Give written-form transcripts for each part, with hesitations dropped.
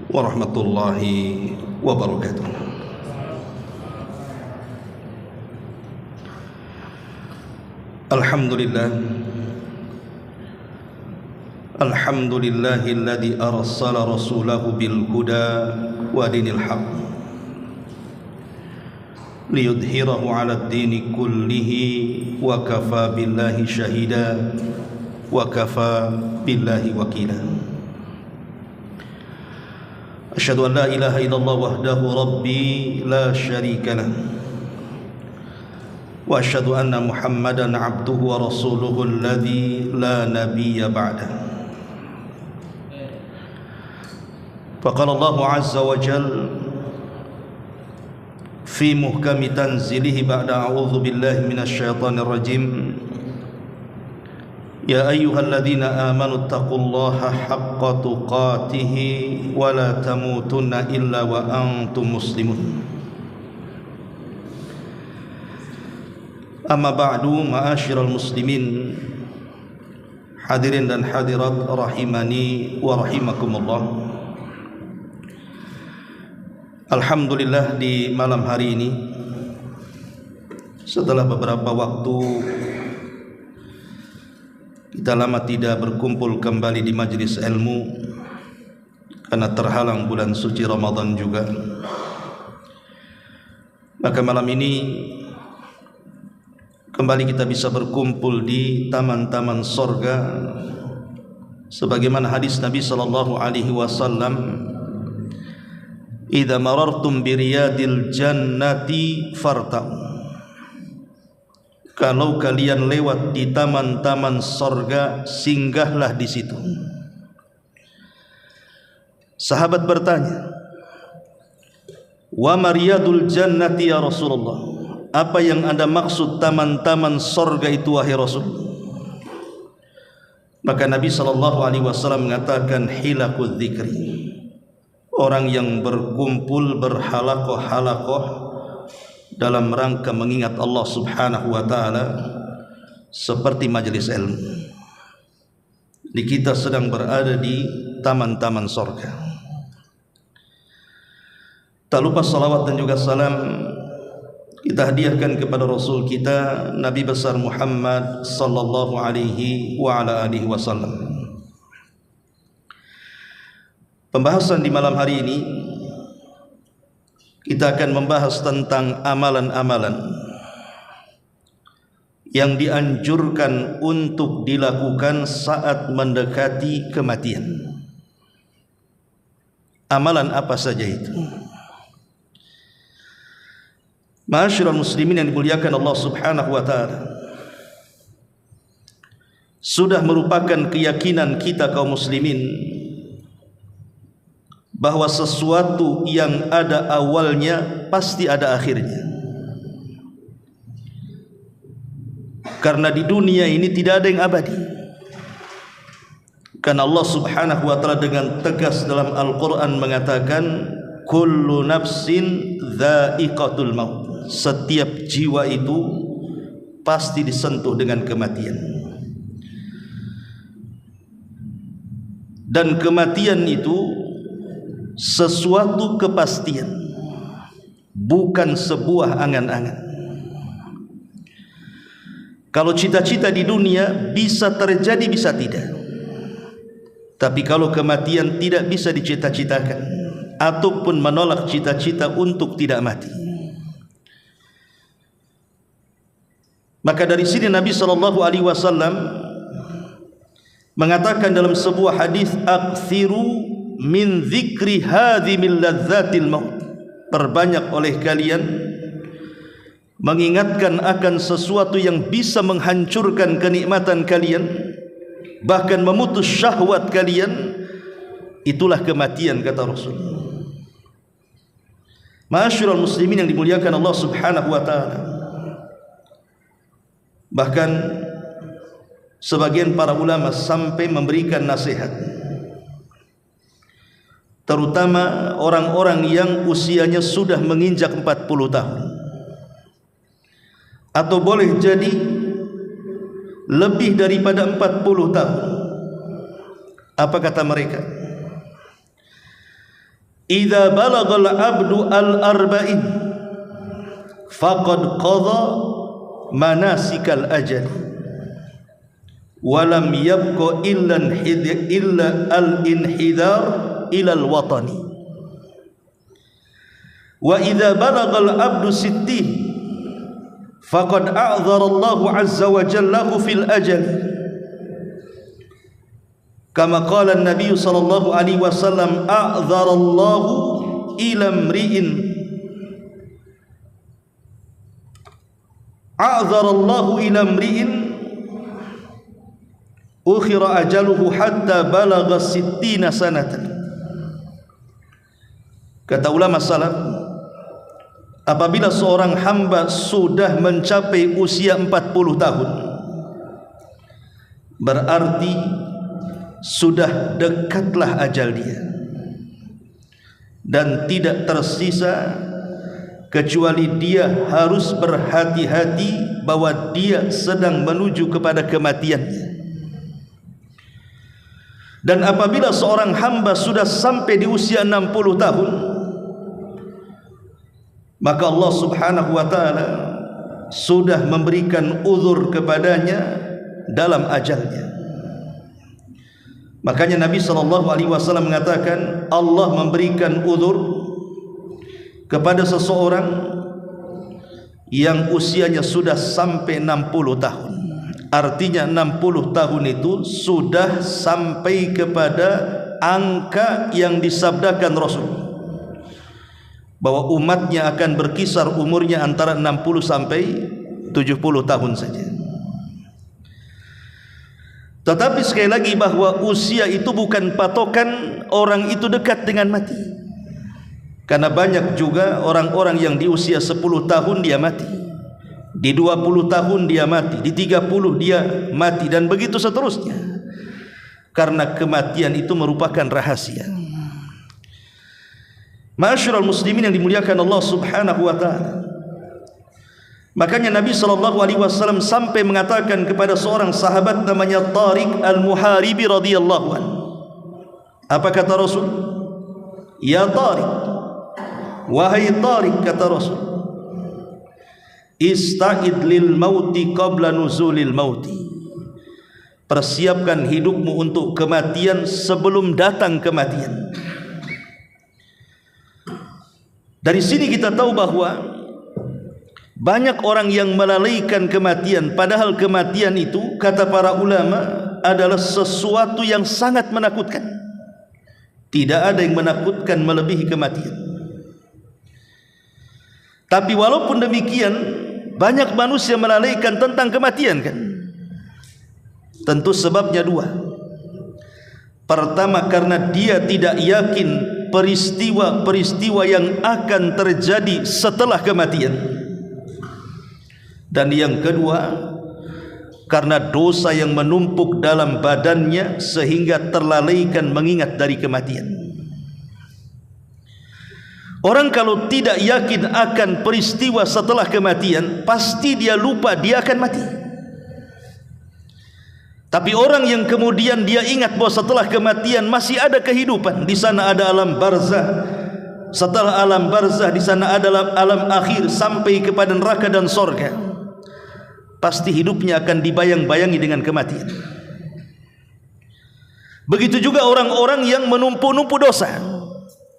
warahmatullahi wabarakatuh. Alhamdulillah, alhamdulillahilladzi arsala rasulahu bil huda wa dinil haqq liyudhhirahu 'alad dini kullihi wa kafa billahi shahida wa kafa billahi wakila. Asyhadu an la ilaha illallah wahdahu rabbi la syarika lah wa asyhadu anna Muhammadan abduhu wa rasuluhu alladzi la nabiyya ba'dah. Faqala Allahu 'azza wa jalla fi muhkami tanzilihi ba'da a'udzu billahi minasy syaithanir rajim. Ya ayyuhalladzina amanu taqullaha haqqa tuqatih wa la tamutunna illa wa antum muslimun. Amma ba'du, ma'asyiral muslimin, hadirin dan hadirat rahimani wa rahimakumullah. Alhamdulillah, di malam hari ini setelah beberapa waktu kita lama tidak berkumpul kembali di majlis ilmu karena terhalang bulan suci Ramadan juga, maka malam ini kembali kita bisa berkumpul di taman-taman sorga sebagaimana hadis Nabi sallallahu alaihi wasallam, idza marartum bi riyadil jannati farta'u, kalau kalian lewat di taman-taman sorga, singgahlah di situ. Sahabat bertanya, wa mariyadul jannati ya Rasulullah, apa yang Anda maksud taman-taman sorga itu wahai Rasul? Maka Nabi SAW mengatakan, hilakul dzikri, orang yang berkumpul berhalakoh-halakoh dalam rangka mengingat Allah subhanahu wa ta'ala seperti majelis ilmu. Di kita sedang berada di taman-taman sorga. Tak lupa salawat dan juga salam kita hadiahkan kepada Rasul kita, Nabi besar Muhammad sallallahu alaihi wa ala alihi wasallam. Pembahasan di malam hari ini kita akan membahas tentang amalan-amalan yang dianjurkan untuk dilakukan saat mendekati kematian. Amalan apa saja itu? Ma'asyiral muslimin yang dimuliakan Allah subhanahu wa ta'ala, sudah merupakan keyakinan kita kaum muslimin bahwa sesuatu yang ada awalnya pasti ada akhirnya. Karena di dunia ini tidak ada yang abadi. Karena Allah subhanahu wa ta'ala dengan tegas dalam Al-Quran mengatakan, kullu nafsin dha'iqatul maut, setiap jiwa itu pasti disentuh dengan kematian. Dan kematian itu sesuatu kepastian, bukan sebuah angan-angan. Kalau cita-cita di dunia bisa terjadi, bisa tidak. Tapi kalau kematian tidak bisa dicita-citakan, ataupun menolak cita-cita untuk tidak mati. Maka dari sini Nabi SAW mengatakan dalam sebuah hadis, akthiru min dzikri hadhimil ladzatil maut, perbanyak oleh kalian mengingatkan akan sesuatu yang bisa menghancurkan kenikmatan kalian, bahkan memutus syahwat kalian, itulah kematian, kata Rasul. Ma'asyiral muslimin yang dimuliakan Allah subhanahu wa ta'ala, bahkan sebagian para ulama sampai memberikan nasihat, terutama orang-orang yang usianya sudah menginjak 40 tahun, atau boleh jadi lebih daripada 40 tahun. Apa kata mereka? idza balagal abdu al-arba'in faqad qadha manasikal ajal wa lam yabqa illa al-inhidar ila al-watani wa idza balagal abdu sittin faqad a'dzara Allah azza wa jalla fil ajal kama qala an-nabiy sallallahu alaihi wasallam a'dzara Allah ila imri'in a'dzara Allah ila imri'in ukhira ajaluhu hatta balagha 60 sanatan. Kata ulama salaf, apabila seorang hamba sudah mencapai usia 40 tahun, berarti sudah dekatlah ajal dia, dan tidak tersisa kecuali dia harus berhati-hati bahwa dia sedang menuju kepada kematiannya. Dan apabila seorang hamba sudah sampai di usia 60 tahun, maka Allah subhanahu wa ta'ala sudah memberikan uzur kepadanya dalam ajalnya. Makanya Nabi SAW mengatakan Allah memberikan uzur kepada seseorang yang usianya sudah sampai 60 tahun. Artinya 60 tahun itu sudah sampai kepada angka yang disabdakan Rasul, bahwa umatnya akan berkisar umurnya antara 60 sampai 70 tahun saja. Tetapi sekali lagi bahwa usia itu bukan patokan orang itu dekat dengan mati. Karena banyak juga orang-orang yang di usia 10 tahun dia mati, di 20 tahun dia mati, di 30 dia mati, dan begitu seterusnya. Karena kematian itu merupakan rahasia. Ma'asyiral muslimin yang dimuliakan Allah subhanahu wa ta'ala, makanya Nabi SAW sampai mengatakan kepada seorang sahabat namanya Tariq al-Muharibi radhiyallahu anhu. Apa kata Rasul? Ya Tariq, wahai Tariq, kata Rasul, ista'id lil mauti qabla nuzulil mauti. Persiapkan hidupmu untuk kematian sebelum datang kematian. Dari sini kita tahu bahwa banyak orang yang melalaikan kematian, padahal kematian itu kata para ulama adalah sesuatu yang sangat menakutkan. Tidak ada yang menakutkan melebihi kematian. Tapi walaupun demikian, banyak manusia melalaikan tentang kematian kan. Tentu sebabnya dua. Pertama, karena dia tidak yakin peristiwa-peristiwa yang akan terjadi setelah kematian. Dan yang kedua, karena dosa yang menumpuk dalam badannya sehingga terlalaikan mengingat dari kematian. Orang kalau tidak yakin akan peristiwa setelah kematian, pasti dia lupa dia akan mati. Tapi orang yang kemudian dia ingat bahwa setelah kematian masih ada kehidupan, di sana ada alam barzah, setelah alam barzah di sana ada alam akhir sampai kepada neraka dan surga, pasti hidupnya akan dibayang-bayangi dengan kematian. Begitu juga orang-orang yang menumpuk-numpuk dosa.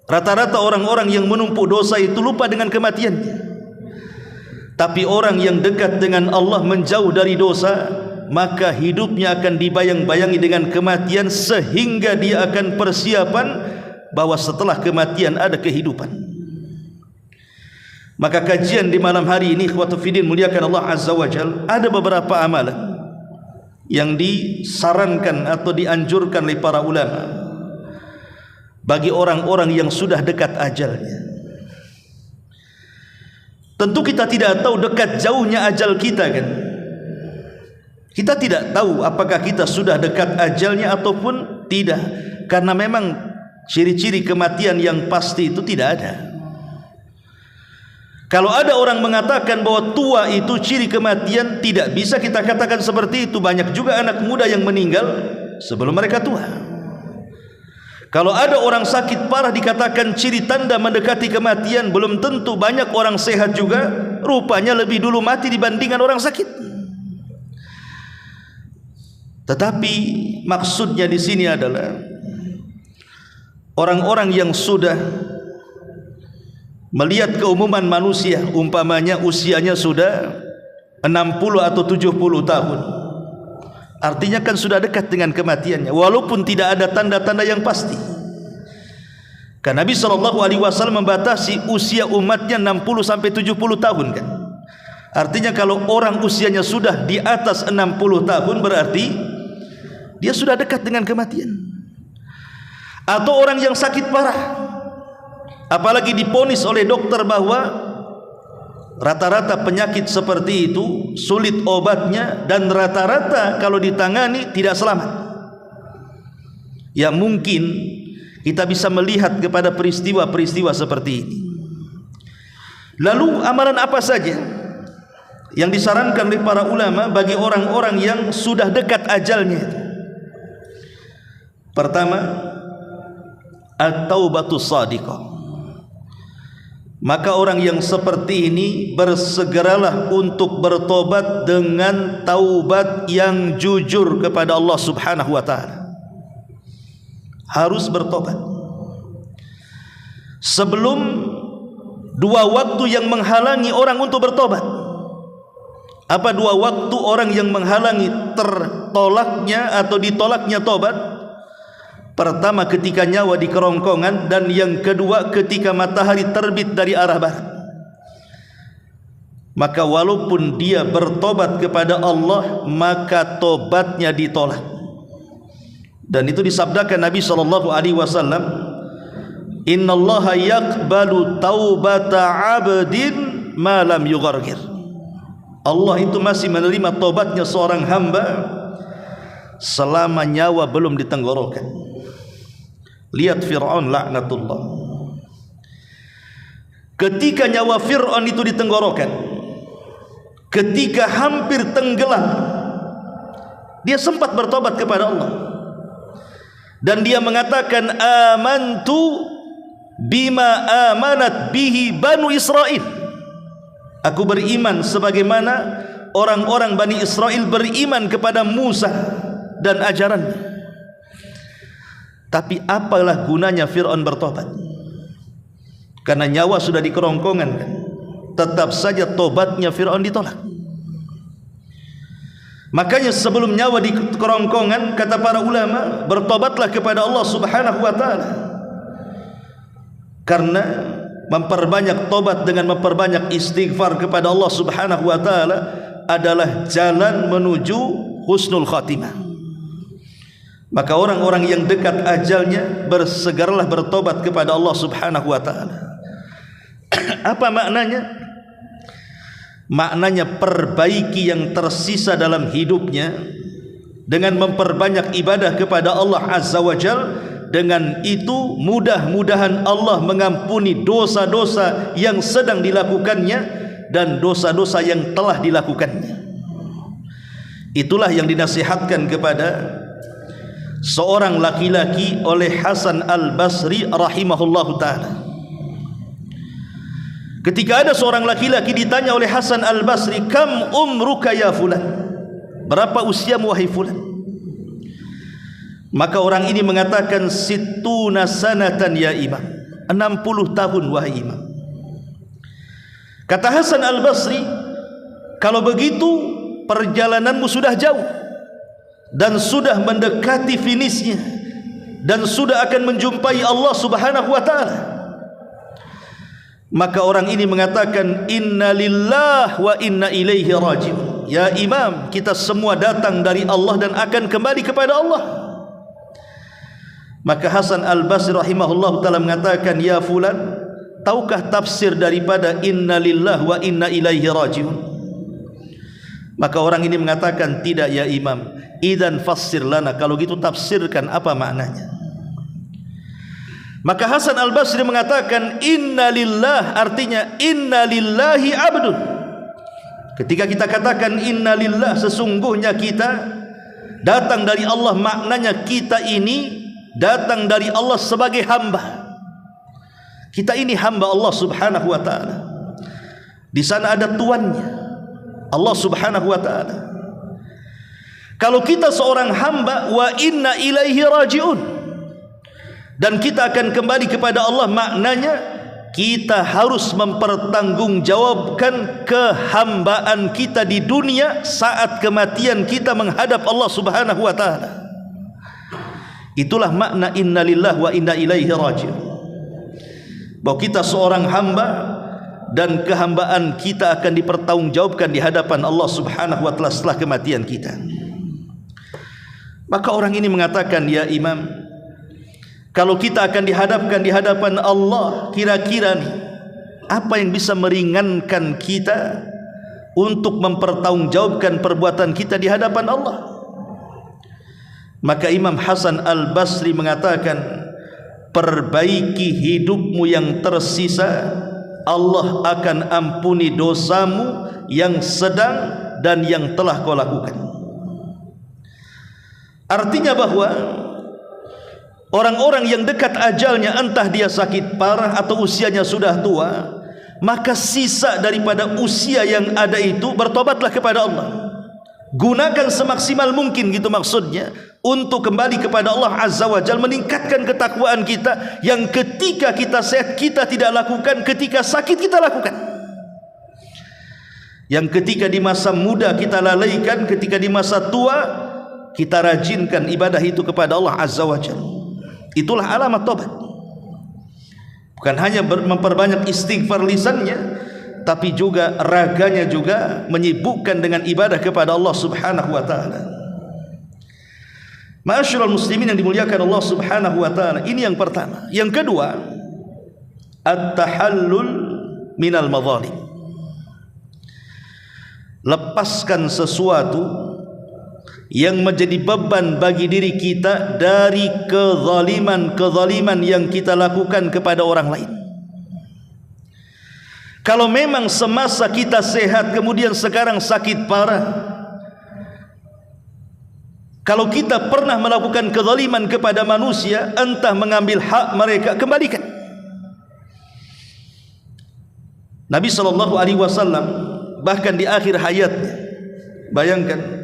Rata-rata orang-orang yang menumpuk dosa itu lupa dengan kematiannya. Tapi orang yang dekat dengan Allah, menjauh dari dosa, maka hidupnya akan dibayang-bayangi dengan kematian, sehingga dia akan persiapan bahwa setelah kematian ada kehidupan. Maka kajian di malam hari ini, ikhwatu fiddin muliakan Allah azza wa jalla, ada beberapa amalan yang disarankan atau dianjurkan oleh para ulama bagi orang-orang yang sudah dekat ajalnya. Tentu kita tidak tahu dekat jauhnya ajal kita kan. Kita tidak tahu apakah kita sudah dekat ajalnya ataupun tidak, karena memang ciri-ciri kematian yang pasti itu tidak ada. Kalau ada orang mengatakan bahwa tua itu ciri kematian, tidak bisa kita katakan seperti itu. Banyak juga anak muda yang meninggal sebelum mereka tua. Kalau ada orang sakit parah dikatakan ciri tanda mendekati kematian, belum tentu banyak orang sehat juga rupanya lebih dulu mati dibandingkan orang sakit. Tetapi maksudnya di sini adalah orang-orang yang sudah melihat keumuman manusia, umpamanya usianya sudah 60 atau 70 tahun, artinya kan sudah dekat dengan kematiannya, walaupun tidak ada tanda-tanda yang pasti. Karena Nabi SAW membatasi usia umatnya 60 sampai 70 tahun kan. Artinya kalau orang usianya sudah di atas 60 tahun berarti dia sudah dekat dengan kematian. Atau orang yang sakit parah, apalagi diponis oleh dokter bahwa rata-rata penyakit seperti itu sulit obatnya dan rata-rata kalau ditangani tidak selamat. Ya mungkin kita bisa melihat kepada peristiwa-peristiwa seperti ini. Lalu amalan apa saja yang disarankan oleh para ulama bagi orang-orang yang sudah dekat ajalnya? Pertama, at-taubatus shadiqah. Maka orang yang seperti ini bersegeralah untuk bertobat dengan taubat yang jujur kepada Allah Subhanahu wa taala. Harus bertobat sebelum dua waktu yang menghalangi orang untuk bertobat. Apa dua waktu orang yang menghalangi tertolaknya atau ditolaknya tobat? Pertama ketika nyawa di kerongkongan, dan yang kedua ketika matahari terbit dari arah barat. Maka walaupun dia bertobat kepada Allah, maka tobatnya ditolak. Dan itu disabdakan Nabi SAW, innallaha yaqbalu taubata abdin ma lam yughargir. Allah itu masih menerima tobatnya seorang hamba selama nyawa belum ditenggorokan. Lihat Fir'aun laknatullah, ketika nyawa Fir'aun itu ditenggorokan, ketika hampir tenggelam, dia sempat bertobat kepada Allah. Dan dia mengatakan, amantu bima amanat bihi Banu Israel. Aku beriman sebagaimana orang-orang Bani Israel beriman kepada Musa dan ajarannya. Tapi apalah gunanya Fir'aun bertobat? Karena nyawa sudah di kerongkongan kan? Tetap saja tobatnya Fir'aun ditolak. Makanya sebelum nyawa di kerongkongan, kata para ulama, bertobatlah kepada Allah Subhanahu wa taala. Karena memperbanyak tobat dengan memperbanyak istighfar kepada Allah Subhanahu wa taala adalah jalan menuju husnul khatimah. Maka orang-orang yang dekat ajalnya bersegeralah bertobat kepada Allah Subhanahu wa taala. Apa maknanya? Maknanya perbaiki yang tersisa dalam hidupnya dengan memperbanyak ibadah kepada Allah Azza wa Jalla. Dengan itu mudah-mudahan Allah mengampuni dosa-dosa yang sedang dilakukannya dan dosa-dosa yang telah dilakukannya. Itulah yang dinasihatkan kepada seorang laki-laki oleh Hasan Al-Basri rahimahullahu ta'ala. Ketika ada seorang laki-laki ditanya oleh Hasan Al-Basri, kam umruka ya fulan, berapa usiamu wahai fulan? Maka orang ini mengatakan, situna sanatan ya imam, 60 tahun wahai imam. Kata Hasan Al-Basri, kalau begitu perjalananmu sudah jauh dan sudah mendekati finishnya dan sudah akan menjumpai Allah Subhanahu wa taala. Maka orang ini mengatakan, inna lillahi wa inna ilaihi raji'un. Ya imam, kita semua datang dari Allah dan akan kembali kepada Allah. Maka Hasan Al-Basri rahimahullah ta'ala mengatakan, ya fulan, tahukah tafsir daripada inna lillahi wa inna ilaihi raji'un? Maka orang ini mengatakan, tidak ya imam. Idzan fassir lana, kalau gitu tafsirkan apa maknanya. Maka Hasan Al-Basri mengatakan, inna lillah, artinya inna lillahi abdun. Ketika kita katakan inna lillah, sesungguhnya kita datang dari Allah, maknanya kita ini datang dari Allah sebagai hamba. Kita ini hamba Allah Subhanahu wa taala. Di sana ada tuannya, Allah Subhanahu wa taala. Kalau kita seorang hamba, wa inna ilaihi rajiun, dan kita akan kembali kepada Allah, maknanya kita harus mempertanggungjawabkan kehambaan kita di dunia saat kematian kita menghadap Allah Subhanahu wa taala. Itulah makna inna lillahi wa inna ilaihi rajiun. Bahwa kita seorang hamba dan kehambaan kita akan dipertanggungjawabkan di hadapan Allah Subhanahu wa taala setelah kematian kita. Maka orang ini mengatakan, ya Imam, kalau kita akan dihadapkan di hadapan Allah, kira-kira nih, apa yang bisa meringankan kita untuk mempertanggungjawabkan perbuatan kita di hadapan Allah? Maka Imam Hasan Al-Basri mengatakan, perbaiki hidupmu yang tersisa, Allah akan ampuni dosamu yang sedang dan yang telah kau lakukan. Artinya bahwa orang-orang yang dekat ajalnya, entah dia sakit parah atau usianya sudah tua, maka sisa daripada usia yang ada itu, bertobatlah kepada Allah. Gunakan semaksimal mungkin, gitu maksudnya, untuk kembali kepada Allah Azza wa Jalla, meningkatkan ketakwaan kita yang ketika kita sehat kita tidak lakukan, ketika sakit kita lakukan, yang ketika di masa muda kita lalaikan, ketika di masa tua kita rajinkan ibadah itu kepada Allah Azza wa Jalla. Itulah alamat tobat. Bukan hanya memperbanyak istighfar lisannya, tapi juga raganya juga menyibukkan dengan ibadah kepada Allah Subhanahu wa taala. Ma'asyiral muslimin yang dimuliakan Allah Subhanahu wa taala, ini yang pertama. Yang kedua, at-tahallul minal madzalim. Lepaskan sesuatu yang menjadi beban bagi diri kita dari kezaliman yang kita lakukan kepada orang lain. Kalau memang semasa kita sehat kemudian sekarang sakit parah, kalau kita pernah melakukan kezaliman kepada manusia, entah mengambil hak mereka, kembalikan. Nabi SAW bahkan di akhir hayatnya, bayangkan,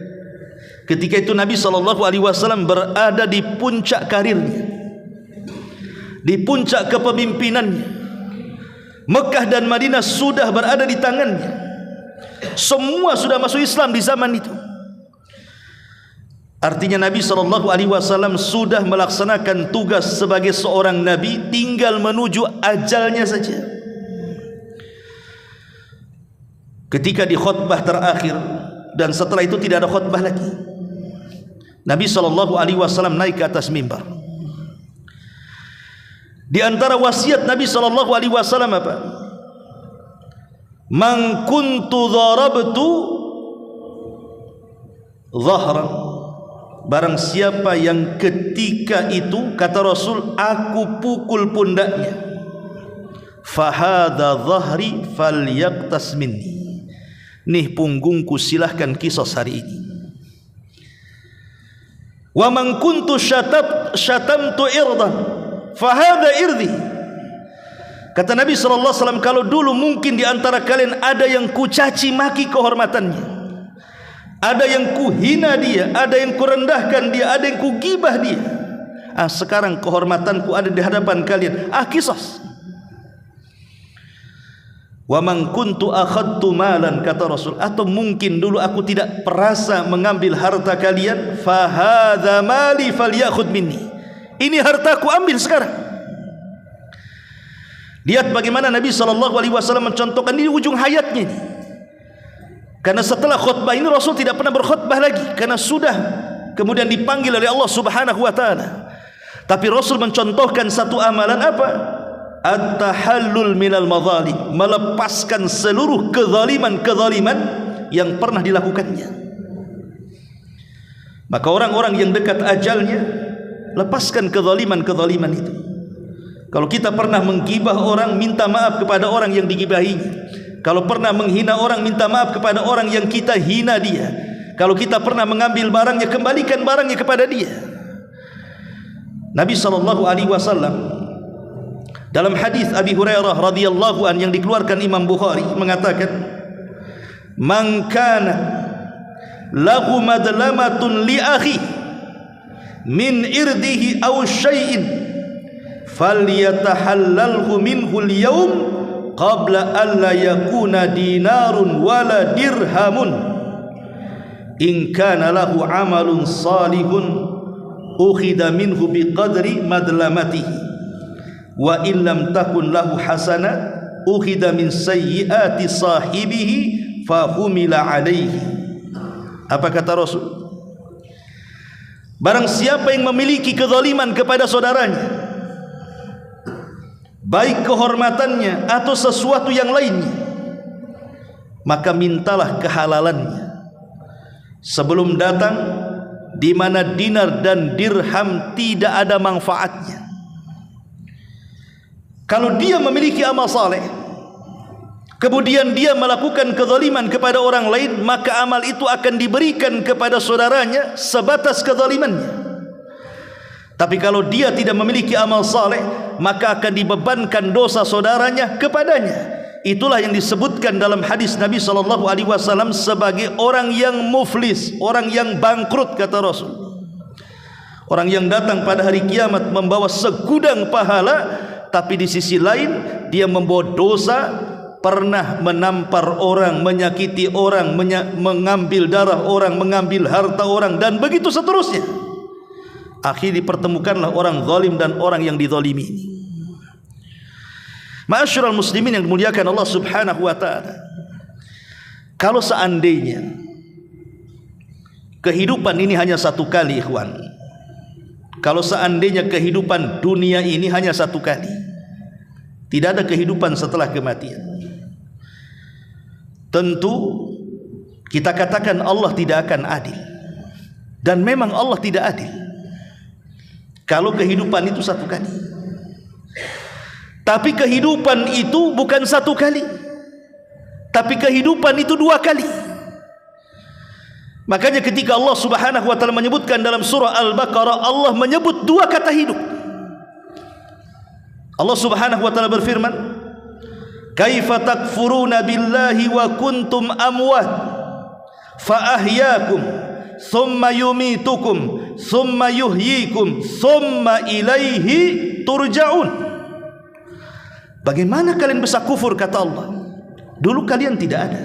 ketika itu Nabi SAW berada di puncak karirnya, di puncak kepemimpinannya. Mekah dan Madinah sudah berada di tangannya, semua sudah masuk Islam di zaman itu. Artinya Nabi SAW sudah melaksanakan tugas sebagai seorang Nabi, tinggal menuju ajalnya saja. Ketika di khutbah terakhir, dan setelah itu tidak ada khutbah lagi, Nabi SAW naik ke atas mimbar. Di antara wasiat Nabi SAW apa? Man kuntu dharabtu dhahran, barang siapa yang ketika itu, kata Rasul, aku pukul pundaknya, fahadha dhahri falyaqtas minni, nih punggungku, silahkan kisos hari ini. Wa man kuntu syatamtu irdan fahadha irdi, kata Nabi SAW, kalau dulu mungkin di antara kalian ada yang kucaci maki kehormatannya, ada yang kuhina dia, ada yang kurendahkan dia, ada yang kugibah dia, sekarang kehormatanku ada di hadapan kalian, qisas. Wa man kuntu akhadtu malan, kata Rasul, atau mungkin dulu aku tidak perasa mengambil harta kalian, fa hadza mali falyakhudh minni, ini hartaku, ambil sekarang. Lihat bagaimana Nabi SAW mencontohkan di ujung hayatnya ini. Karena setelah khutbah ini Rasul tidak pernah berkhutbah lagi, karena sudah kemudian dipanggil oleh Allah Subhanahu wa taala. Tapi Rasul mencontohkan satu amalan apa? At-tahallul minal madzalim, melepaskan seluruh kezaliman yang pernah dilakukannya. Maka orang-orang yang dekat ajalnya, lepaskan kezaliman itu. Kalau kita pernah menggibah orang, minta maaf kepada orang yang digibahinya. Kalau pernah menghina orang, minta maaf kepada orang yang kita hina dia. Kalau kita pernah mengambil barangnya, kembalikan barangnya kepada dia. Nabi sallallahu alaihi wasallam dalam hadis Abi Hurairah radhiyallahu an yang dikeluarkan Imam Bukhari mengatakan, "Man kana lahu madlamatun li akhi min irdihi aw syai'in falyatahallalhu minhu al-yawm qabla an la yakuna dinarun wala dirhamun in kana lahu amalun salihun ukhidha minhu biqadri madlamatihi wa illam takun lahu hasanah ukhidha min sayyiati sahibihi fahumila alaihi." Apa kata Rasul? Barang siapa yang memiliki kezaliman kepada saudaranya, baik kehormatannya atau sesuatu yang lainnya, maka mintalah kehalalannya sebelum datang di mana dinar dan dirham tidak ada manfaatnya. Kalau dia memiliki amal saleh, kemudian dia melakukan kezaliman kepada orang lain, maka amal itu akan diberikan kepada saudaranya sebatas kezalimannya. Tapi kalau dia tidak memiliki amal saleh, maka akan dibebankan dosa saudaranya kepadanya. Itulah yang disebutkan dalam hadis Nabi SAW sebagai orang yang muflis, orang yang bangkrut, kata Rasul. Orang yang datang pada hari kiamat membawa segudang pahala, tapi di sisi lain dia membawa dosa, pernah menampar orang, menyakiti orang, mengambil darah orang, mengambil harta orang, dan begitu seterusnya. Akhirnya dipertemukanlah orang zalim dan orang yang dizalimi ini. Ma'asyiral muslimin yang dimuliakan Allah Subhanahu wa taala, kalau seandainya kehidupan ini hanya satu kali, ikhwan, kalau seandainya kehidupan dunia ini hanya satu kali, tidak ada kehidupan setelah kematian, tentu kita katakan Allah tidak akan adil. Dan memang Allah tidak adil kalau kehidupan itu satu kali. Tapi kehidupan itu bukan satu kali, tapi kehidupan itu dua kali. Makanya ketika Allah Subhanahu wa taala menyebutkan dalam surah Al-Baqarah, Allah menyebut dua kata hidup. Allah Subhanahu wa taala berfirman, "Kaifa takfuruna billahi wa kuntum amwat fa ahyaakum thumma yumitukum thumma yuhyikum thumma ilaihi turja'un." Bagaimana kalian bisa kufur, kata Allah? Dulu kalian tidak ada,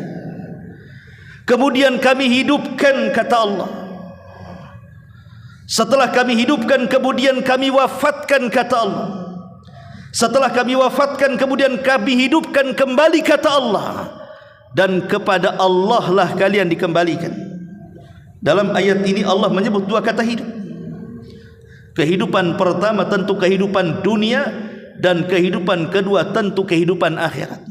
kemudian kami hidupkan, kata Allah. Setelah kami hidupkan, kemudian kami wafatkan, kata Allah. Setelah kami wafatkan, kemudian kami hidupkan kembali, kata Allah. Dan kepada Allah lah kalian dikembalikan. Dalam ayat ini Allah menyebut dua kata hidup. Kehidupan pertama tentu kehidupan dunia, dan kehidupan kedua tentu kehidupan akhirat.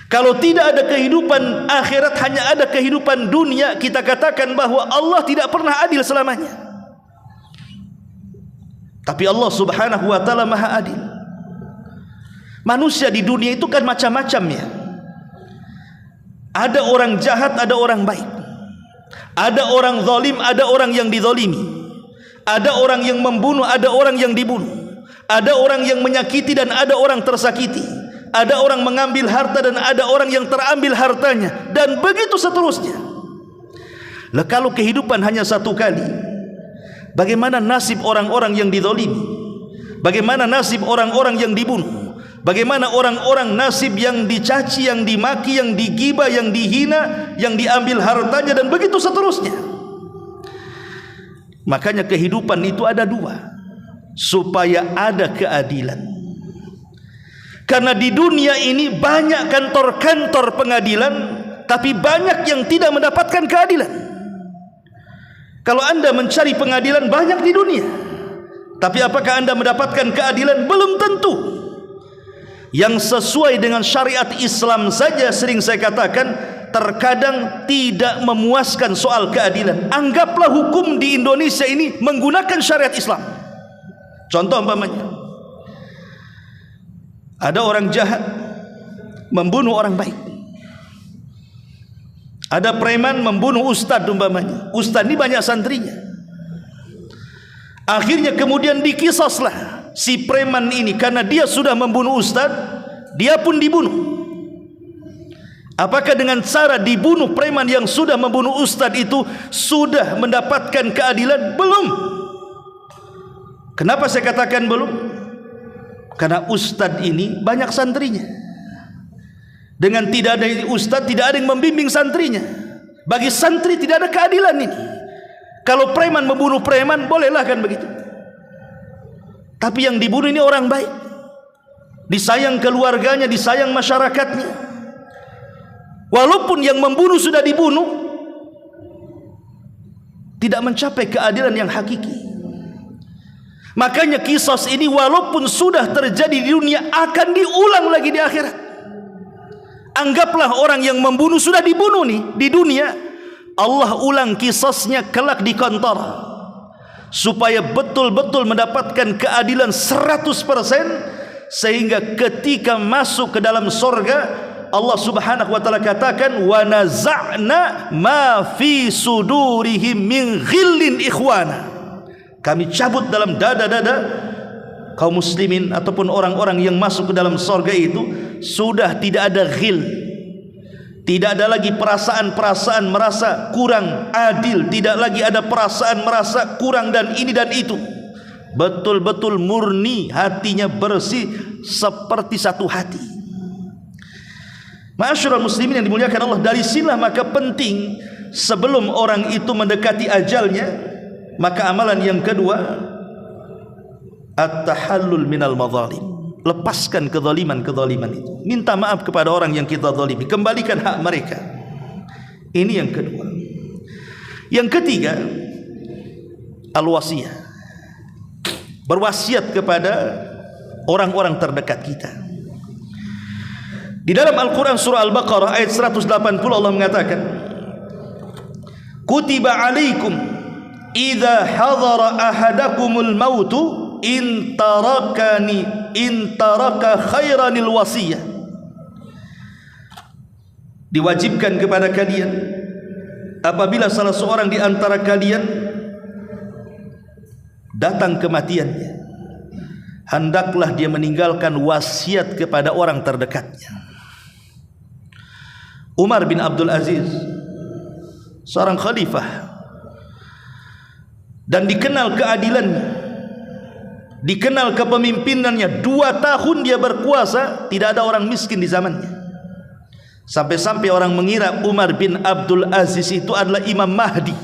Kalau tidak ada kehidupan akhirat, hanya ada kehidupan dunia, kita katakan bahwa Allah tidak pernah adil selamanya. Tapi Allah Subhanahu wa taala Maha Adil. Manusia di dunia itu kan macam-macam ya. Ada orang jahat, ada orang baik. Ada orang zalim, ada orang yang dizalimi. Ada orang yang membunuh, ada orang yang dibunuh. Ada orang yang menyakiti dan ada orang tersakiti. Ada orang mengambil harta dan ada orang yang terambil hartanya, dan begitu seterusnya. Lah kalau kehidupan hanya satu kali, bagaimana nasib orang-orang yang dizalimi? Bagaimana nasib orang-orang yang dibunuh? Bagaimana orang-orang nasib yang dicaci, yang dimaki, yang digibah, yang dihina, yang diambil hartanya, dan begitu seterusnya. Makanya kehidupan itu ada dua, supaya ada keadilan. Karena di dunia ini banyak kantor-kantor pengadilan, tapi banyak yang tidak mendapatkan keadilan. Kalau anda mencari pengadilan banyak di dunia, tapi apakah anda mendapatkan keadilan? Belum tentu. Yang sesuai dengan syariat Islam saja, sering saya katakan, terkadang tidak memuaskan soal keadilan. Anggaplah hukum di Indonesia ini menggunakan syariat Islam. Contoh umpamanya, ada orang jahat membunuh orang baik. Ada preman membunuh ustadz umpamanya. Ustadz ini banyak santrinya. Akhirnya kemudian dikisaslah si preman ini karena dia sudah membunuh ustaz, dia pun dibunuh. Apakah dengan cara dibunuh preman yang sudah membunuh ustaz itu sudah mendapatkan keadilan? Belum. Kenapa saya katakan belum? Karena ustaz ini banyak santrinya. Dengan tidak ada ustaz, tidak ada yang membimbing santrinya. Bagi santri tidak ada keadilan ini. Kalau preman membunuh preman, bolehlah kan begitu. Tapi yang dibunuh ini orang baik, disayang keluarganya, disayang masyarakatnya. Walaupun yang membunuh sudah dibunuh, tidak mencapai keadilan yang hakiki. Makanya kisah ini walaupun sudah terjadi di dunia, akan diulang lagi di akhirat. Anggaplah orang yang membunuh sudah dibunuh nih di dunia, Allah ulang kisahnya kelak di Qantara, supaya betul-betul mendapatkan keadilan 100%, sehingga ketika masuk ke dalam sorga, Allah subhanahu wa ta'ala katakan, wa naza'na ma fi sudurihim min ghillin ikhwana. Kami cabut dalam dada-dada kaum muslimin ataupun orang-orang yang masuk ke dalam sorga itu sudah tidak ada ghil, tidak ada lagi perasaan-perasaan merasa kurang adil, tidak lagi ada perasaan merasa kurang dan ini dan itu. Betul-betul murni, hatinya bersih seperti satu hati. Ma'asyiral muslimin yang dimuliakan Allah, dari sinilah maka penting sebelum orang itu mendekati ajalnya, maka amalan yang kedua, at-tahallul minal madzalim. Lepaskan kezaliman-kezaliman itu. Minta maaf kepada orang yang kita zalimi, kembalikan hak mereka. Ini yang kedua. Yang ketiga, al-wasiyah. Berwasiat kepada orang-orang terdekat kita. Di dalam Al-Quran surah Al-Baqarah ayat 180 Allah mengatakan, kutiba alaikum idza hadara ahadakumul mautu in taraka khairanil wasiyah. Diwajibkan kepada kalian apabila salah seorang di antara kalian datang kematiannya, hendaklah dia meninggalkan wasiat kepada orang terdekatnya. Umar bin Abdul Aziz, seorang khalifah, dan dikenal keadilannya, dikenal kepemimpinannya. 2 tahun dia berkuasa, tidak ada orang miskin di zamannya. Sampai-sampai orang mengira Umar bin Abdul Aziz itu adalah Imam Mahdi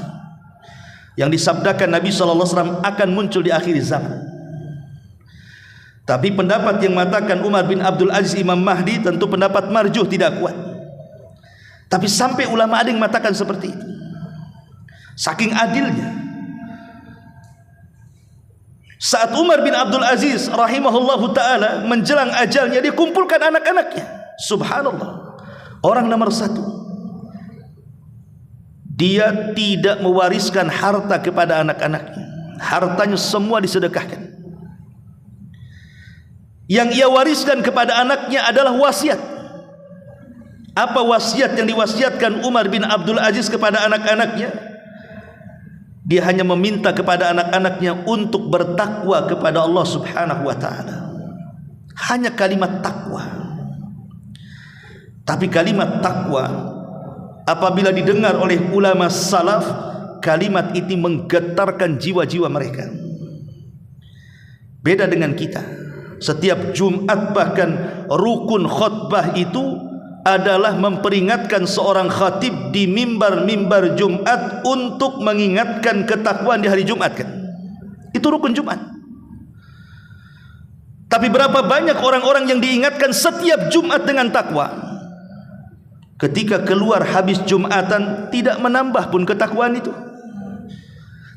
yang disabdakan Nabi SAW akan muncul di akhir zaman. Tapi pendapat yang mengatakan Umar bin Abdul Aziz Imam Mahdi tentu pendapat marjuh, tidak kuat. Tapi sampai ulama ada yang mengatakan seperti itu, saking adilnya. Saat Umar bin Abdul Aziz rahimahullahu ta'ala menjelang ajalnya, dia kumpulkan anak-anaknya. Subhanallah, orang nomor 1, dia tidak mewariskan harta kepada anak-anaknya. Hartanya semua disedekahkan. Yang ia wariskan kepada anaknya adalah wasiat. Apa wasiat yang diwasiatkan Umar bin Abdul Aziz kepada anak-anaknya? Dia hanya meminta kepada anak-anaknya untuk bertakwa kepada Allah subhanahu wa ta'ala. Hanya kalimat takwa. Tapi kalimat takwa apabila didengar oleh ulama salaf, kalimat itu menggetarkan jiwa-jiwa mereka. Beda dengan kita. Setiap Jumat bahkan rukun khutbah itu adalah memperingatkan seorang khatib di mimbar-mimbar Jumat untuk mengingatkan ketakwaan di hari Jumat kan. Itu rukun Jumat. Tapi berapa banyak orang-orang yang diingatkan setiap Jumat dengan takwa, ketika keluar habis Jumatan tidak menambah pun ketakwaan itu.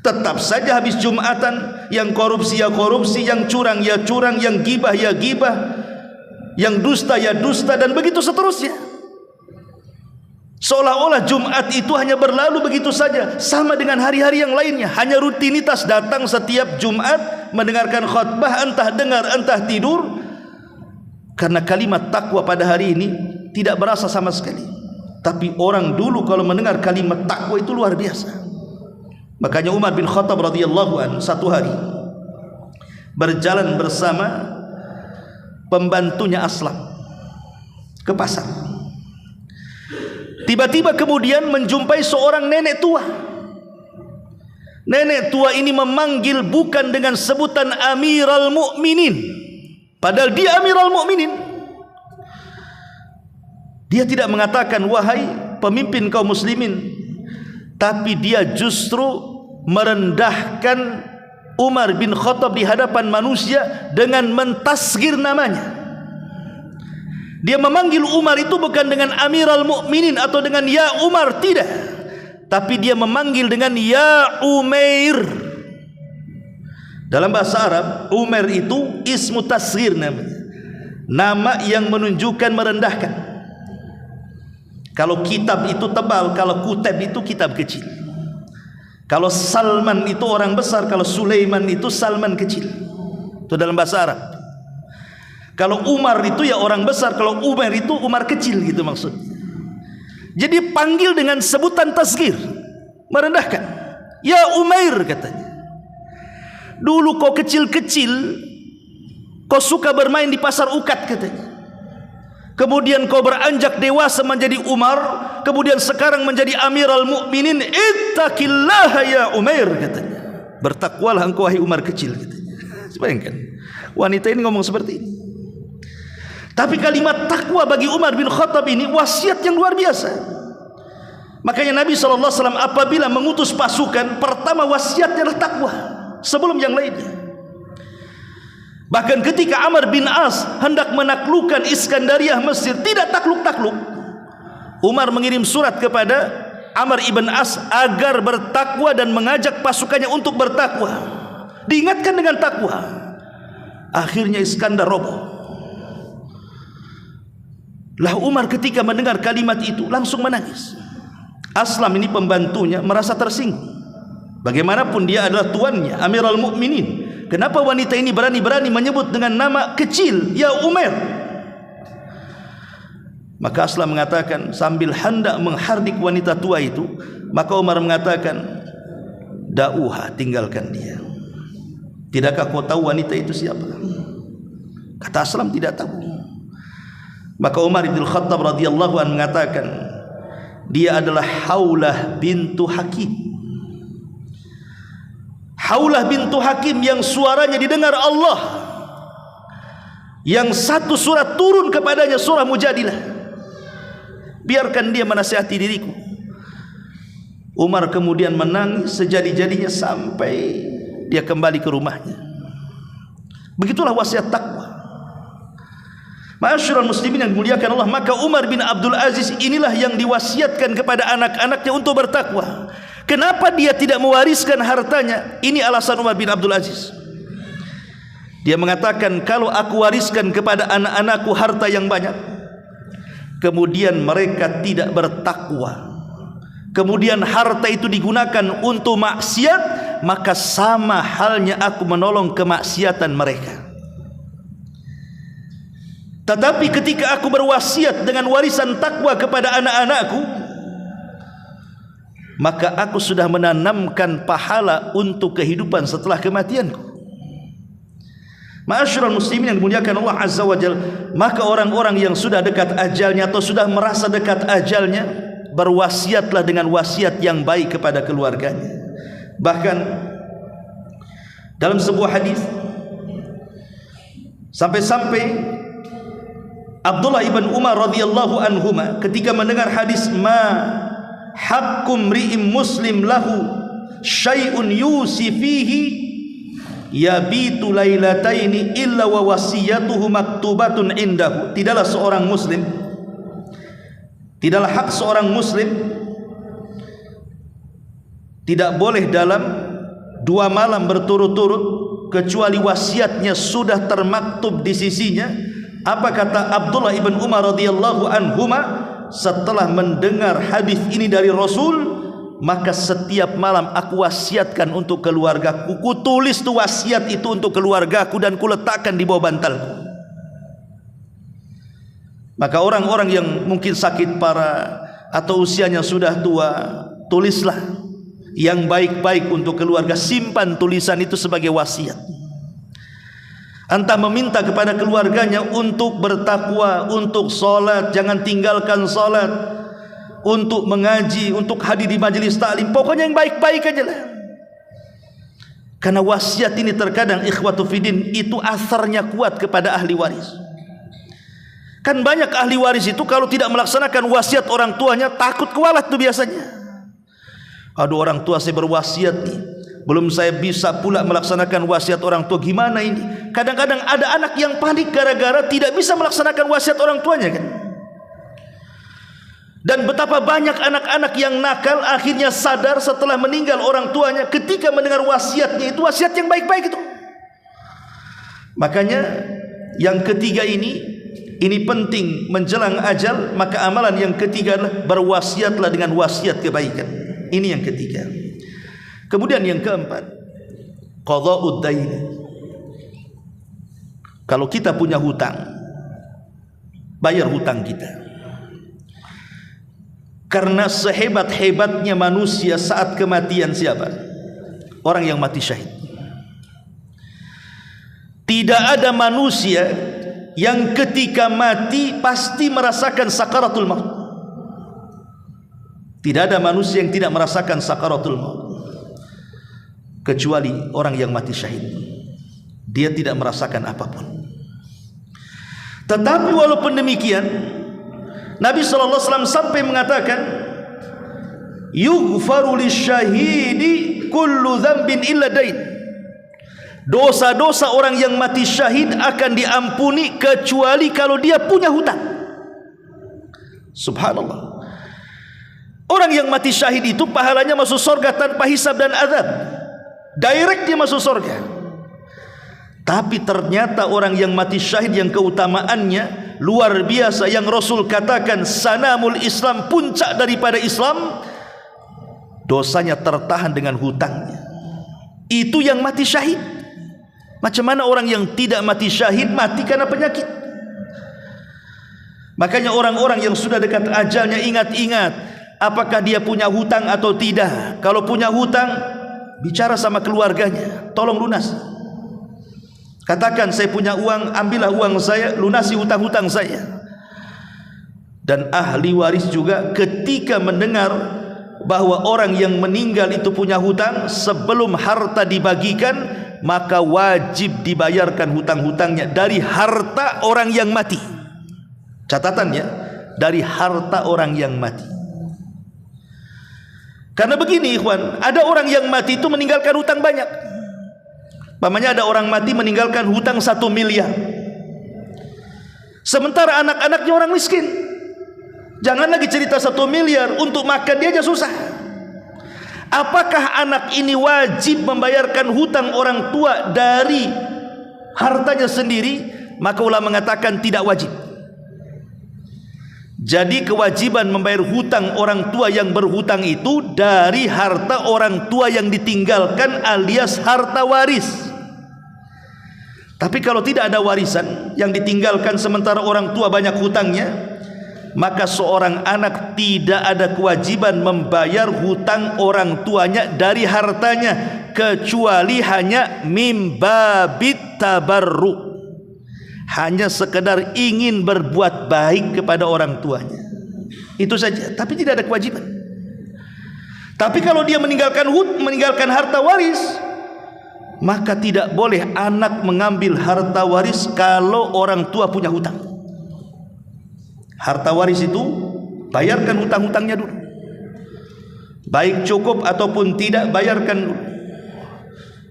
Tetap saja habis Jumatan, yang korupsi ya korupsi, yang curang ya curang, yang gibah ya gibah, yang dusta ya dusta, dan begitu seterusnya. Seolah-olah Jumat itu hanya berlalu begitu saja, sama dengan hari-hari yang lainnya, hanya rutinitas datang setiap Jumat mendengarkan khutbah, entah dengar entah tidur. Karena kalimat takwa pada hari ini tidak berasa sama sekali. Tapi orang dulu kalau mendengar kalimat takwa itu luar biasa. Makanya Umar bin Khattab radhiyallahu anhu satu hari berjalan bersama pembantunya Aslam ke pasar. Tiba-tiba kemudian menjumpai seorang nenek tua. Nenek tua ini memanggil bukan dengan sebutan Amirul Mukminin, padahal dia Amirul Mukminin. Dia tidak mengatakan wahai pemimpin kaum muslimin, tapi dia justru merendahkan Umar bin Khattab di hadapan manusia dengan mentasghir namanya. Dia memanggil Umar itu bukan dengan Amirul Mukminin atau dengan ya Umar, tidak, tapi dia memanggil dengan ya Umair. Dalam bahasa Arab, Umair itu ismu tasghir namanya, nama yang menunjukkan merendahkan. Kalau kitab itu tebal, kalau kutab itu kitab kecil. Kalau Salman itu orang besar, kalau Sulaiman itu Salman kecil. Itu dalam bahasa Arab. Kalau Umar itu ya orang besar, kalau Umar itu Umar kecil, gitu maksudnya. Jadi panggil dengan sebutan tasghir, merendahkan. Ya Umair katanya. Dulu kau kecil-kecil, kau suka bermain di pasar ukat katanya. Kemudian kau beranjak dewasa menjadi Umar, kemudian sekarang menjadi Amirul Mukminin. Ittaqillaha ya Umair katanya. Bertakwalah engkau wahai Umar kecil katanya. Bayangkan, wanita ini ngomong seperti ini. Tapi kalimat takwa bagi Umar bin Khattab ini wasiat yang luar biasa. Makanya Nabi SAW apabila mengutus pasukan, pertama wasiatnya adalah takwa sebelum yang lainnya. Bahkan ketika Amr bin As hendak menaklukkan Iskandariah Mesir, tidak takluk-takluk, Umar mengirim surat kepada Amr ibn As agar bertakwa dan mengajak pasukannya untuk bertakwa. Diingatkan dengan takwa. Akhirnya Iskandar roboh. Lah Umar ketika mendengar kalimat itu langsung menangis. Aslam ini pembantunya merasa tersinggung. Bagaimanapun dia adalah tuannya, Amirul Mukminin. Kenapa wanita ini berani-berani menyebut dengan nama kecil, ya Umair? Maka Aslam mengatakan sambil hendak menghardik wanita tua itu, maka Umar mengatakan, "Da'uha, tinggalkan dia. Tidakkah kau tahu wanita itu siapa?" Kata Aslam, tidak tahu. Maka Umar bin Khattab radhiyallahu anhu mengatakan, dia adalah Haulah bintu Hakim. Haulah bintu Hakim yang suaranya didengar Allah, yang satu surat turun kepadanya, surah Mujadilah. Biarkan dia menasihati diriku. Umar kemudian menangis sejadi-jadinya sampai dia kembali ke rumahnya. Begitulah wasiat takwa. Ma'asyiral muslimin yang dimuliakan Allah, maka Umar bin Abdul Aziz inilah yang diwasiatkan kepada anak-anaknya untuk bertakwa. Kenapa dia tidak mewariskan hartanya? Ini alasan Umar bin Abdul Aziz. Dia mengatakan, kalau aku wariskan kepada anak-anakku harta yang banyak, kemudian mereka tidak bertakwa, kemudian harta itu digunakan untuk maksiat, maka sama halnya aku menolong kemaksiatan mereka. Tetapi ketika aku berwasiat dengan warisan takwa kepada anak-anakku, maka aku sudah menanamkan pahala untuk kehidupan setelah kematianku. Ma'asyiral muslimin yang dimuliakan Allah Azza wa Jalla, maka orang-orang yang sudah dekat ajalnya atau sudah merasa dekat ajalnya, berwasiatlah dengan wasiat yang baik kepada keluarganya. Bahkan dalam sebuah hadis sampai-sampai Abdullah ibn Umar radhiyallahu anhuma ketika mendengar hadis ma hakkum ri'im muslim lahu syai'un yusi fihi yabitu lailataini illa wa wasiyatuhu maktubatun indahu. Tidaklah seorang muslim, tidaklah hak seorang muslim, tidak boleh dalam 2 malam berturut-turut kecuali wasiatnya sudah termaktub di sisinya. Apa kata Abdullah ibn Umar radhiyallahu anhuma setelah mendengar hadis ini dari Rasul? Maka setiap malam aku wasiatkan untuk keluargaku, ku tulis tu wasiat itu untuk keluargaku dan ku letakkan di bawah bantalku. Maka orang-orang yang mungkin sakit parah atau usianya sudah tua, tulislah yang baik-baik untuk keluarga, simpan tulisan itu sebagai wasiat. Entah meminta kepada keluarganya untuk bertakwa, untuk sholat, jangan tinggalkan sholat, untuk mengaji, untuk hadir di majelis taklim, pokoknya yang baik-baik aja lah. Karena wasiat ini terkadang ikhwatu fiddin itu asarnya kuat kepada ahli waris. Kan banyak ahli waris itu kalau tidak melaksanakan wasiat orang tuanya takut kualat tuh biasanya. Aduh, orang tua saya berwasiat nih, belum saya bisa pula melaksanakan wasiat orang tua, gimana ini? Kadang-kadang ada anak yang panik gara-gara tidak bisa melaksanakan wasiat orang tuanya kan. Dan betapa banyak anak-anak yang nakal akhirnya sadar setelah meninggal orang tuanya ketika mendengar wasiatnya itu wasiat yang baik-baik itu. Makanya yang ketiga ini penting menjelang ajal, maka amalan yang ketiga adalah berwasiatlah dengan wasiat kebaikan. Ini yang ketiga. Kemudian yang keempat, qadha'ud dain. Kalau kita punya hutang, bayar hutang kita. Karena sehebat-hebatnya manusia saat kematian siapa? Orang yang mati syahid. Tidak ada manusia yang ketika mati pasti merasakan sakaratul maut. Tidak ada manusia yang tidak merasakan sakaratul maut, kecuali orang yang mati syahid. Dia tidak merasakan apapun. Tetapi walaupun demikian, Nabi SAW sampai mengatakan, yughfaru lisyahidi kullu dzambin illa dain. Dosa-dosa orang yang mati syahid akan diampuni kecuali kalau dia punya hutang. Subhanallah. Orang yang mati syahid itu pahalanya masuk surga tanpa hisab dan azab. Direct dia masuk surga. Tapi ternyata orang yang mati syahid yang keutamaannya luar biasa, yang Rasul katakan sanamul Islam, puncak daripada Islam, dosanya tertahan dengan hutangnya. Itu yang mati syahid. Macam mana orang yang tidak mati syahid mati karena penyakit? Makanya orang-orang yang sudah dekat ajalnya ingat-ingat apakah dia punya hutang atau tidak. Kalau punya hutang, bicara sama keluarganya, tolong lunas. Katakan saya punya uang, ambillah uang saya, lunasi hutang-hutang saya. Dan ahli waris juga ketika mendengar bahwa orang yang meninggal itu punya hutang, sebelum harta dibagikan maka wajib dibayarkan hutang-hutangnya dari harta orang yang mati. Catatannya, dari harta orang yang mati. Karena begini ikhwan, ada orang yang mati itu meninggalkan hutang banyak. Pamannya ada orang mati meninggalkan hutang 1 miliar. Sementara anak-anaknya orang miskin. Jangan lagi cerita 1 miliar, untuk makan dia aja susah. Apakah anak ini wajib membayarkan hutang orang tua dari hartanya sendiri? Maka ulama mengatakan tidak wajib. Jadi kewajiban membayar hutang orang tua yang berhutang itu dari harta orang tua yang ditinggalkan alias harta waris. Tapi kalau tidak ada warisan yang ditinggalkan sementara orang tua banyak hutangnya, maka seorang anak tidak ada kewajiban membayar hutang orang tuanya dari hartanya, kecuali hanya mimbabit tabarru, hanya sekedar ingin berbuat baik kepada orang tuanya, itu saja, tapi tidak ada kewajiban. Tapi kalau dia meninggalkan harta waris, maka tidak boleh anak mengambil harta waris kalau orang tua punya hutang. Harta waris itu bayarkan hutang-hutangnya dulu, baik cukup ataupun tidak, bayarkan dulu.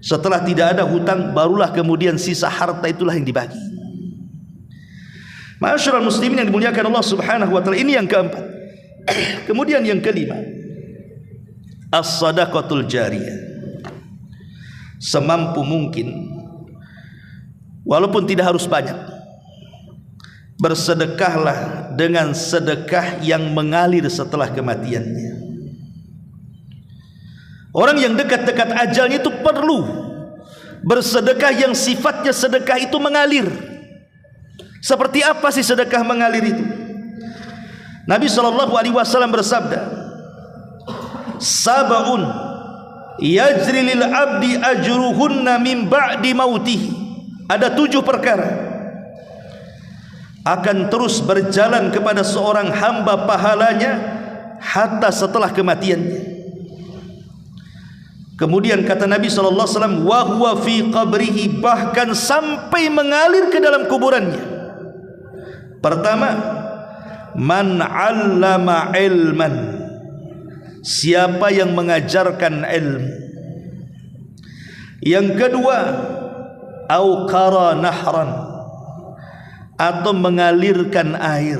Setelah tidak ada hutang, barulah kemudian sisa harta itulah yang dibagi. Ma'asyiral muslimin yang dimuliakan Allah Subhanahu wa taala, ini yang keempat. Kemudian yang kelima, as-shadaqatul jariyah. Semampu mungkin, walaupun tidak harus banyak, bersedekahlah dengan sedekah yang mengalir setelah kematiannya. Orang yang dekat-dekat ajalnya itu perlu bersedekah yang sifatnya sedekah itu mengalir. Seperti apa sih sedekah mengalir itu? Nabi SAW bersabda, sab'un yajri lil abdi ajruhunna min ba'di mautih. ada 7 perkara akan terus berjalan kepada seorang hamba pahalanya hatta setelah kematiannya. Kemudian kata Nabi SAW, wa huwa fi qabrihi, bahkan sampai mengalir ke dalam kuburannya. Pertama, man 'allama ilman, siapa yang mengajarkan ilmu. Yang kedua, au qara nahran, atau mengalirkan air,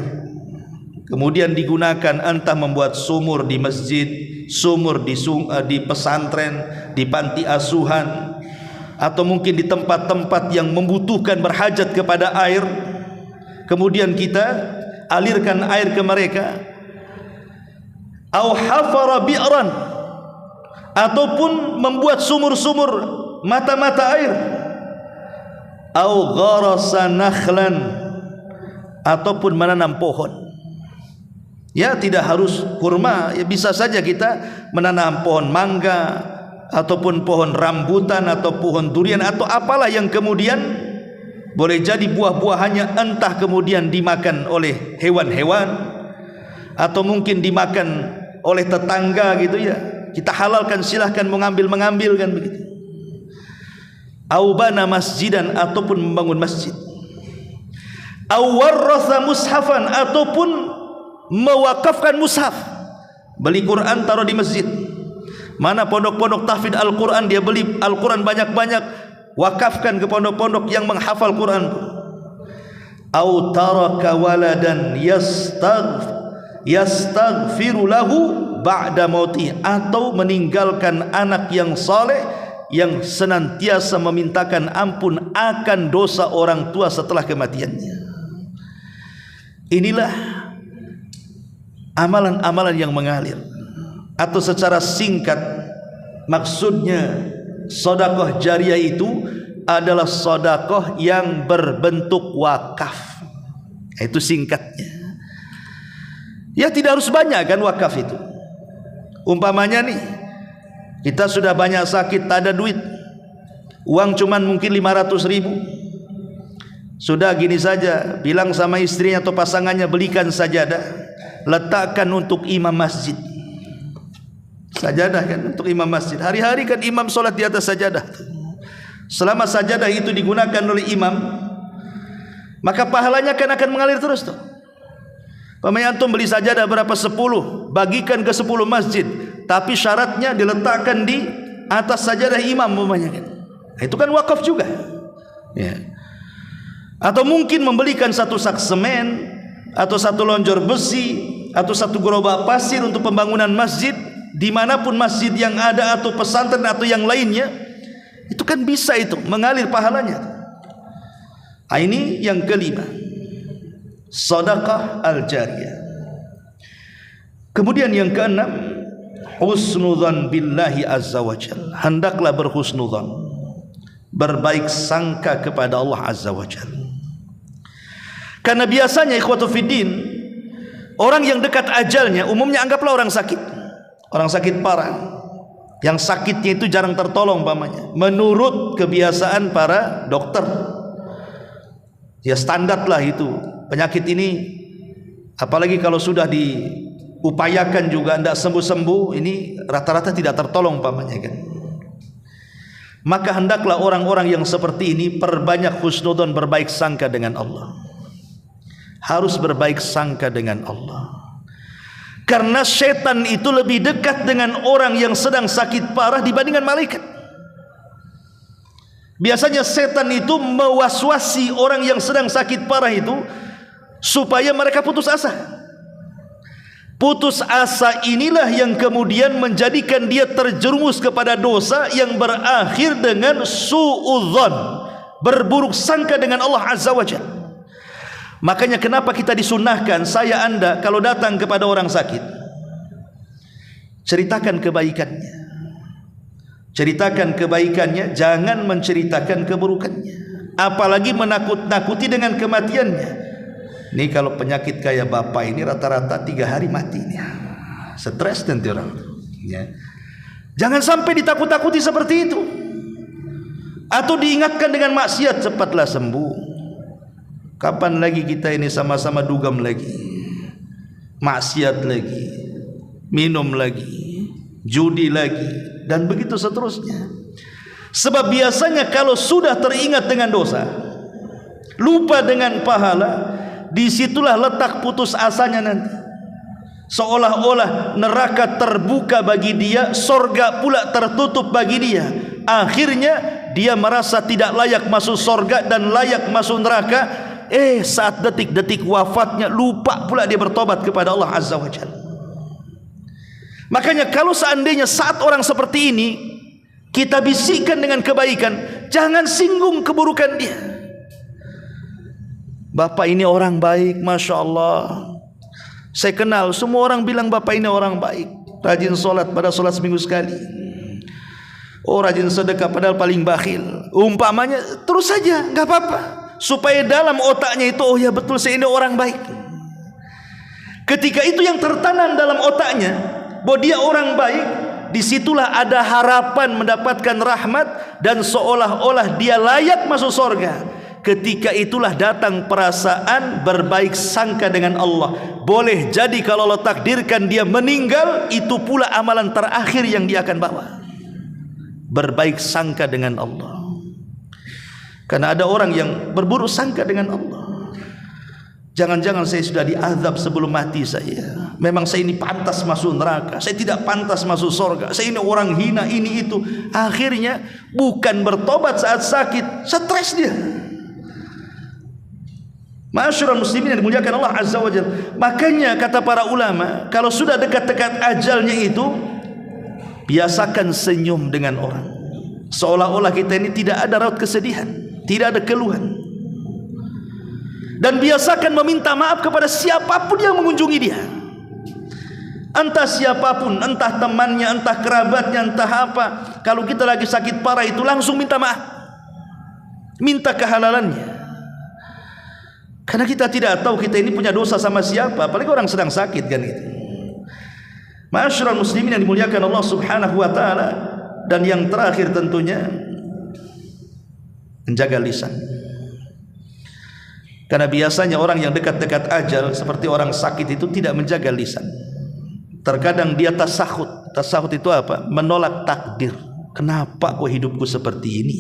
kemudian digunakan entah membuat sumur di masjid, sumur di pesantren, di panti asuhan, atau mungkin di tempat-tempat yang membutuhkan berhajat kepada air, kemudian kita alirkan air ke mereka. Au hafara bi'ran, ataupun membuat sumur-sumur, mata-mata air. Au gharasa nakhlan, ataupun menanam pohon. Ya, tidak harus kurma, ya bisa saja kita menanam pohon mangga, ataupun pohon rambutan, atau pohon durian, atau apalah yang kemudian boleh jadi buah-buahannya entah kemudian dimakan oleh hewan-hewan, atau mungkin dimakan oleh tetangga gitu ya. Kita halalkan, silahkan mengambil kan begitu. Au bana masjidan, ataupun membangun masjid. Au warratha mushafan, ataupun mewakafkan mushaf, beli Quran taruh di masjid. Mana pondok-pondok tahfidz Al-Quran, dia beli Al-Quran banyak-banyak, wakafkan ke pondok-pondok yang menghafal Quran. Au taraka waladan yastaghfiru lahu ba'da mauti, atau meninggalkan anak yang saleh yang senantiasa memintakan ampun akan dosa orang tua setelah kematiannya. Inilah amalan-amalan yang mengalir, atau secara singkat maksudnya sedekah jariah itu adalah sedekah yang berbentuk wakaf. Itu singkatnya. Ya, tidak harus banyak kan wakaf itu. Umpamanya nih, kita sudah banyak sakit, tak ada duit, uang cuman mungkin 500.000. Sudah gini saja, bilang sama istrinya atau pasangannya, belikan sajadah, letakkan untuk imam masjid. Sajadah kan untuk imam masjid. Hari-hari kan imam sholat di atas sajadah. Selama sajadah itu digunakan oleh imam, maka pahalanya kan akan mengalir terus tuh. Pemain antum beli sajadah berapa? 10, bagikan ke 10 masjid, tapi syaratnya diletakkan di atas sajadah imam umpamanya kan. Itu kan wakaf juga. Ya. Atau mungkin membelikan 1 sak semen, atau 1 lonjor besi, atau 1 gerobak pasir untuk pembangunan masjid, dimanapun masjid yang ada, atau pesantren atau yang lainnya. Itu kan bisa itu mengalir pahalanya. Ini yang kelima, sedekah al-jariyah. Kemudian yang keenam, husnudzan billahi azza wajalla. Hendaklah berhusnudzan, berbaik sangka kepada Allah azza wajalla. Karena biasanya ikhwatu fiddin, orang yang dekat ajalnya umumnya anggaplah orang sakit parah, yang sakitnya itu jarang tertolong umpamanya. Menurut kebiasaan para dokter, ya standar lah itu penyakit ini, apalagi kalau sudah diupayakan juga tidak sembuh-sembuh, ini rata-rata tidak tertolong umpamanya kan. Maka hendaklah orang-orang yang seperti ini perbanyak husnudzon, berbaik sangka dengan Allah. Harus berbaik sangka dengan Allah, karena setan itu lebih dekat dengan orang yang sedang sakit parah dibandingkan malaikat. Biasanya setan itu mewaswasi orang yang sedang sakit parah itu supaya mereka putus asa. Putus asa inilah yang kemudian menjadikan dia terjerumus kepada dosa yang berakhir dengan suudzon, berburuk sangka dengan Allah azza wajalla. Makanya kenapa kita disunahkan, saya anda kalau datang kepada orang sakit, ceritakan kebaikannya, ceritakan kebaikannya, jangan menceritakan keburukannya, apalagi menakut-nakuti dengan kematiannya. Ini kalau penyakit kayak bapak ini rata-rata 3 hari mati nih. Stres nanti orang ya. Jangan sampai ditakut-takuti seperti itu. atau diingatkan dengan maksiat, cepatlah sembuh. Kapan lagi kita ini sama-sama dugem lagi, maksiat lagi, minum lagi, judi lagi, dan begitu seterusnya. Sebab biasanya kalau sudah teringat dengan dosa, lupa dengan pahala, disitulah letak putus asanya nanti. Seolah-olah neraka terbuka bagi dia, sorga pula tertutup bagi dia. Akhirnya dia merasa tidak layak masuk sorga dan layak masuk neraka. Saat detik-detik wafatnya lupa pula dia bertobat kepada Allah Azza wa Jalla. Makanya kalau seandainya saat orang seperti ini kita bisikkan dengan kebaikan, jangan singgung keburukan dia. Bapak ini orang baik, Masya Allah. Saya kenal, semua orang bilang bapak ini orang baik, rajin sholat, pada sholat seminggu sekali. Oh, rajin sedekah padahal paling bakhil. Umpamanya, terus saja, nggak apa-apa. Supaya dalam otaknya itu, oh ya betul, saya ini orang baik. Ketika itu yang tertanam dalam otaknya, bahwa dia orang baik, disitulah ada harapan mendapatkan rahmat dan seolah-olah dia layak masuk surga. Ketika itulah datang perasaan berbaik sangka dengan Allah. Boleh jadi kalau Allah takdirkan dia meninggal, itu pula amalan terakhir yang dia akan bawa, berbaik sangka dengan Allah. Karena ada orang yang berburuk sangka dengan Allah. Jangan-jangan saya sudah diazab sebelum mati saya. Memang saya ini pantas masuk neraka, saya tidak pantas masuk surga, saya ini orang hina, ini itu. Akhirnya bukan bertobat saat sakit, stres dia. Ma'asyiral muslimin yang dimuliakan Allah Azza wa Jalla. Makanya kata para ulama, kalau sudah dekat-dekat ajalnya itu, biasakan senyum dengan orang, seolah-olah kita ini tidak ada raut kesedihan, tidak ada keluhan. Dan biasakan meminta maaf kepada siapapun yang mengunjungi dia, entah siapapun, entah temannya, entah kerabatnya, entah apa. Kalau kita lagi sakit parah itu langsung minta maaf, minta kehalalannya. Karena kita tidak tahu kita ini punya dosa sama siapa, apalagi orang sedang sakit kan itu. Ma'asyiral muslimin yang dimuliakan Allah Subhanahu wa taala. Dan yang terakhir tentunya menjaga lisan. Karena biasanya orang yang dekat-dekat ajal seperti orang sakit itu tidak menjaga lisan. Terkadang dia tasahud. Tasahud itu apa? Menolak takdir. Kenapa kok hidupku seperti ini?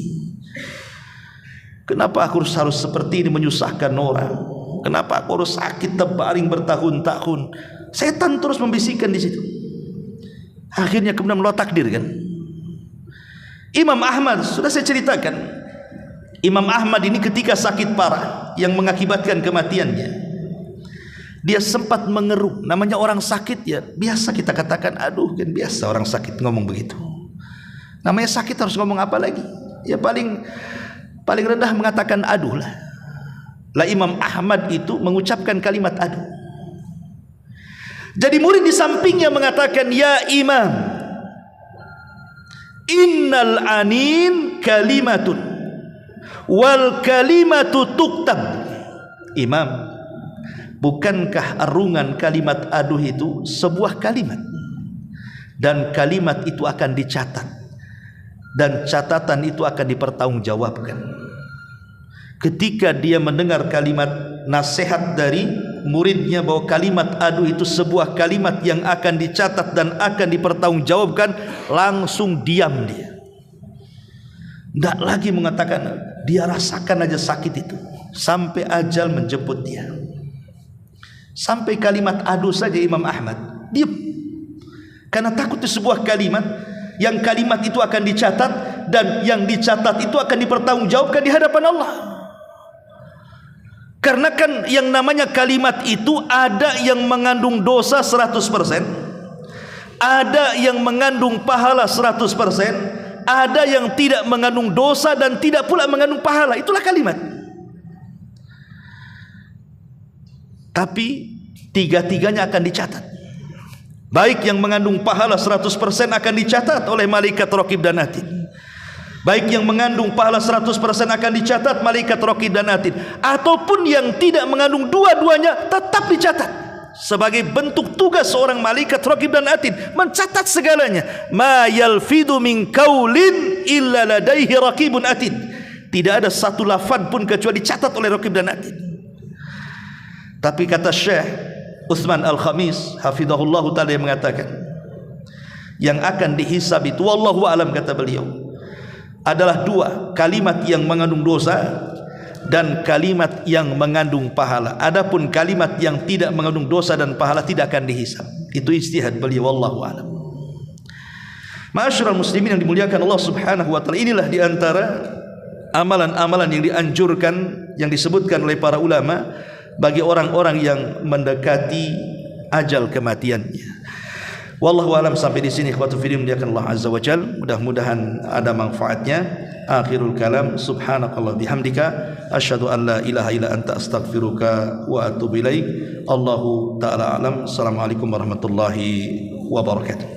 Kenapa aku harus seperti ini, menyusahkan orang? Kenapa aku harus sakit terbaring bertahun-tahun? Setan terus membisikkan di situ. Akhirnya kemudian menolak takdir kan. Imam Ahmad sudah saya ceritakan. Imam Ahmad ini ketika sakit parah yang mengakibatkan kematiannya, dia sempat mengeruh. Namanya orang sakit ya, biasa kita katakan aduh, kan biasa orang sakit ngomong begitu. Namanya sakit harus ngomong apa lagi? Ya paling rendah mengatakan aduh lah. Lah Imam Ahmad itu mengucapkan kalimat aduh. Jadi murid di sampingnya mengatakan, ya Imam, innal anin kalimatun wal kalimatu tuktab. Imam, bukankah arungan kalimat aduh itu sebuah kalimat, dan kalimat itu akan dicatat, dan catatan itu akan dipertanggungjawabkan. Ketika dia mendengar kalimat nasihat dari muridnya bahwa kalimat aduh itu sebuah kalimat yang akan dicatat dan akan dipertanggungjawabkan, langsung diam dia. Tidak lagi mengatakan, dia rasakan aja sakit itu sampai ajal menjemput dia. Sampai kalimat aduh saja Imam Ahmad diam, karena takut itu sebuah kalimat yang kalimat itu akan dicatat, dan yang dicatat itu akan dipertanggungjawabkan di hadapan Allah. Karena kan yang namanya kalimat itu ada yang mengandung dosa 100%, ada yang mengandung pahala 100%, ada yang tidak mengandung dosa dan tidak pula mengandung pahala. Itulah kalimat. Tapi tiga-tiganya akan dicatat. Baik yang mengandung pahala 100% akan dicatat oleh malaikat raqib dan atid. Baik yang mengandung pahala 100% akan dicatat malaikat raqib dan atid. Ataupun yang tidak mengandung dua-duanya tetap dicatat. sebagai bentuk tugas seorang malaikat raqib dan atid, mencatat segalanya. Ma yalfidu min qaulin illa ladaihi raqibun atid. Tidak ada satu lafaz pun kecuali dicatat oleh raqib dan atid. Tapi kata Syekh Utsman Al-Khamis hafizahullah taala yang mengatakan, yang akan dihisab itu wallahu alam, kata beliau, adalah dua, kalimat yang mengandung dosa dan kalimat yang mengandung pahala. Adapun kalimat yang tidak mengandung dosa dan pahala tidak akan dihisab. Itu ijtihad beliau, wallahu alam. Ma'asyiral muslimin yang dimuliakan Allah Subhanahu wa taala, inilah di antara amalan-amalan yang dianjurkan, yang disebutkan oleh para ulama bagi orang-orang yang mendekati ajal kematiannya. Wallahu alam. Sampai di sini ikhwatu fillah dimuliakan Allah azza wa jalla, mudah-mudahan ada manfaatnya. Akhirul kalam, subhanakallah bihamdika asyhadu an la ilaha illa anta astaghfiruka wa atubu ilaik. Allahu taala alam. Assalamualaikum warahmatullahi wabarakatuh.